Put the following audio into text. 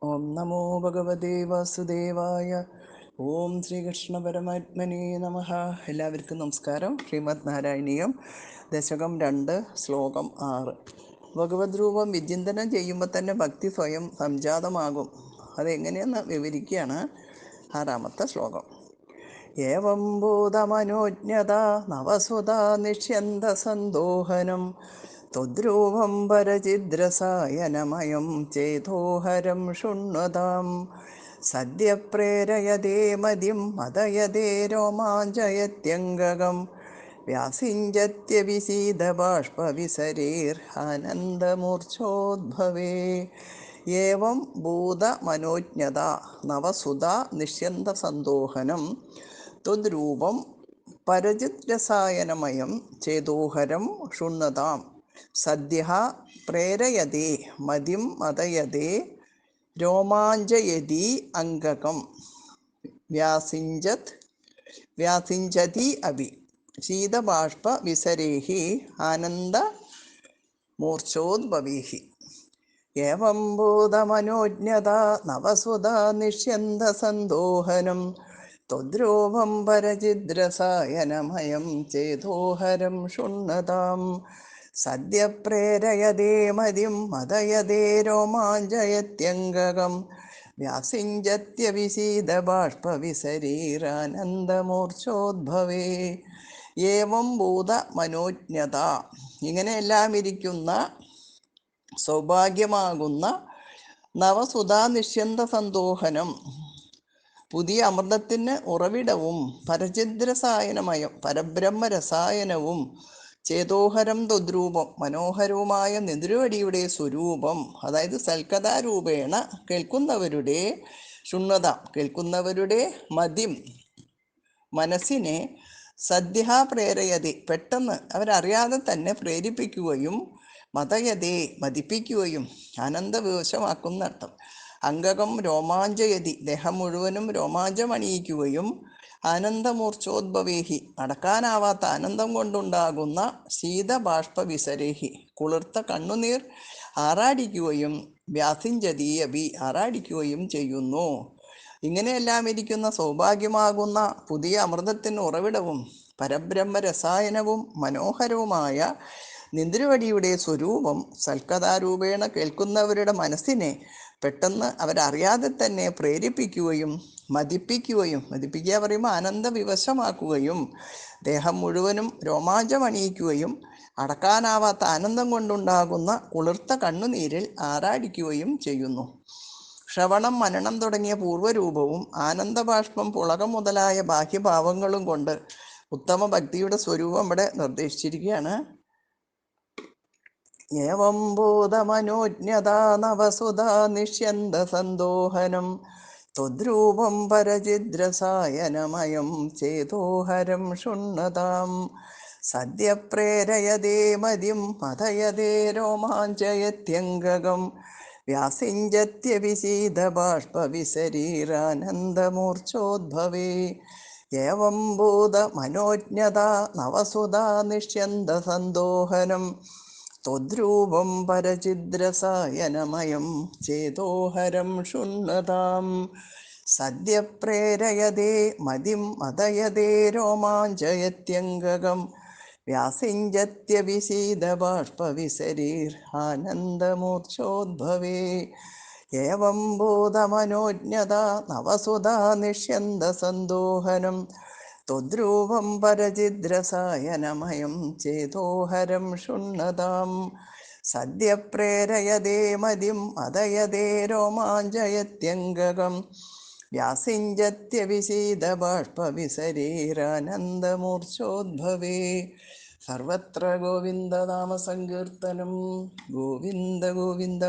ഓം നമോ ഭഗവതേ വാസുദേവായ. ഓം ശ്രീകൃഷ്ണ പരമാത്മനേ നമഃ. എല്ലാവർക്കും നമസ്കാരം. ശ്രീമദ് നാരായണീയം ദശകം 2 ശ്ലോകം 6. ഭഗവത് രൂപം വിചിന്തനം ചെയ്യുമ്പോൾ തന്നെ ഭക്തി സ്വയം സംജാതമാകും. അതെങ്ങനെയെന്ന് വിവരിക്കുകയാണ് 6ാമത്തെ ശ്ലോകം. ഏവം ഭൂതമനോജ്ഞത നവസുതാ നിഷ്യന്ത സന്തോഹനം ത്വദ്രൂപം പരചിദ്രസായനമയം ചേതോഹരം ശൃണ്വതാം സദ്യ പ്രേരയതേ മതിം മദയതേ രോമാഞ്ചയത്യംഗകം വ്യാസിഞ്ചത്യവിശീദബാഷ്പവിസരീർഹാനന്ദമൂർച്ഛോദ്ഭവേ. ഏവം ഭൂതമനോജ്ഞത നവസുതാ നിഷ്യന്തസന്തോഹനം ത്വദ്രൂപം പരചിദ്രസായനമയം ചേതോഹരം ശൃണ്വതാം സദ്യ പ്രേരയതേ മതിം മദയതേ രോമാഞ്ചയതി അംഗകം വ്യാസിഞ്ചതി അഭി ശീതബാഷ്പ വിസരേഹി ആനന്ദ മൂർച്ഛോദ്ഭവേഹി. ഏവം ഭൂതമനോജ്ഞത നവസുതാ നിഷ്യന്ത സന്തോഹനം ത്വദ്രൂപം പരചിദ്രസായനമയം ചേതോഹരം ശൃണ്വതാം സദ്യ പ്രേരയതേ മതിം മദയതേ രോമാഞ്ചയത്യംഗകം വ്യാസിഞ്ചത്യവിശീദബാഷ്പവിസരീരാനന്ദമൂർച്ഛോദ്ഭവേ. ഏവം ഭൂതമനോജ്ഞത, ഇങ്ങനെയെല്ലാം ഇരിക്കുന്ന സൗഭാഗ്യമാകുന്ന നവസുധാ നിഷ്യന്ത സന്തോഹനം, പുതിയ അമൃതത്തിന് ഉറവിടവും പരചിദ്രസായനമയം പരബ്രഹ്മരസായനവും ചേതോഹരം ത്വദ്രൂപം മനോഹരവുമായ നെതിരുവടിയുടെ സ്വരൂപം, അതായത് സൽക്കഥാരൂപേണ കേൾക്കുന്നവരുടെ ശൃണ്വത, കേൾക്കുന്നവരുടെ മതിം മനസ്സിനെ സദ്യ പ്രേരയതി പെട്ടെന്ന് അവരറിയാതെ തന്നെ പ്രേരിപ്പിക്കുകയും മതയതേ മതിപ്പിക്കുകയും ആനന്ദവിവശമാക്കുന്ന അർത്ഥം. അംഗകം രോമാഞ്ചയതി ദേഹം മുഴുവനും രോമാഞ്ചമണിയിക്കുകയും ആനന്ദമൂർച്ഛോദ്ഭവേഹി അടക്കാനാവാത്ത ആനന്ദം കൊണ്ടുണ്ടാകുന്ന ശീതബാഷ്പവിസരേഹി കുളിർത്ത കണ്ണുനീർ ആറാടിക്കുകയും വ്യാസിഞ്ചതി അഭി ആറാടിക്കുകയും ചെയ്യുന്നു. ഇങ്ങനെയെല്ലാം ഇരിക്കുന്ന സൗഭാഗ്യമാകുന്ന പുതിയ അമൃതത്തിന് ഉറവിടവും പരബ്രഹ്മരസായനവും മനോഹരവുമായ നിന്ദ്രവടിയുടെ സ്വരൂപം സൽക്കഥാരൂപേണ കേൾക്കുന്നവരുടെ മനസ്സിനെ പെട്ടെന്ന് അവരറിയാതെ തന്നെ പ്രേരിപ്പിക്കുകയും മതിപ്പിക്കുക പറയുമ്പോൾ ആനന്ദവിവശമാക്കുകയും ദേഹം മുഴുവനും രോമാഞ്ചമണിയിക്കുകയും അടക്കാനാവാത്ത ആനന്ദം കൊണ്ടുണ്ടാകുന്ന കുളിർത്ത കണ്ണുനീരിൽ ആറാടിക്കുകയും ചെയ്യുന്നു. ശ്രവണം മനനം തുടങ്ങിയ പൂർവ്വരൂപവും ആനന്ദബാഷ്പം പുളകം മുതലായ ബാഹ്യഭാവങ്ങളും കൊണ്ട് ഉത്തമ ഭക്തിയുടെ സ്വരൂപം ഇവിടെ നിർദ്ദേശിച്ചിരിക്കുകയാണ്. ഏവം ഭൂതമനോജ്ഞത നവസുധാ നിഷ്യന്ത സന്തോഹനം ത്വദ്രൂപം പരചിദ്രസായനമയം ചേതോഹരം ശൃണ്വതാം സദ്യ പ്രേരയതേ മതിം മദയതേ രോമാഞ്ചയത്യംഗകം വ്യാസിഞ്ചത്യവിശീദബാഷ്പവിസരീരാനന്ദമൂർച്ഛോദ്ഭവേ. ഏവം ഭൂതമനോജ്ഞത നവസുധാ നിഷ്യന്ത സന്തോഹനം ത്വദ്രൂപം പരചിദ്രസായനമയം ചേതോഹരം ശൃണ്വതാം സദ്യ പ്രേരയതേ മതിം മദയതേ രോമാഞ്ചയത്യംഗകം വ്യാസിഞ്ചത്യവിശീദബാഷ്പവിസരീർഹാനന്ദമൂർച്ഛോദ്ഭവേ. ഏവം ഭൂതമനോജ്ഞത നവസുധാ നിഷ്യന്ത സന്തോഹനം ത്വദ്രൂപം പരചിദ്രസായനമയം ചേതോഹരം ശൃണ്വതാം സദ്യ പ്രേരയതേ മതിം മദയതേ രോമാഞ്ചയത്യംഗകം വ്യാസിഞ്ചത്യവിശീദബാഷ്പവിസരീരാനന്ദമൂർച്ഛോദ്ഭവേ. സർവത്ര ഗോവിന്ദനാമ സങ്കീർത്തനം. ഗോവിന്ദ ഗോവിന്ദ.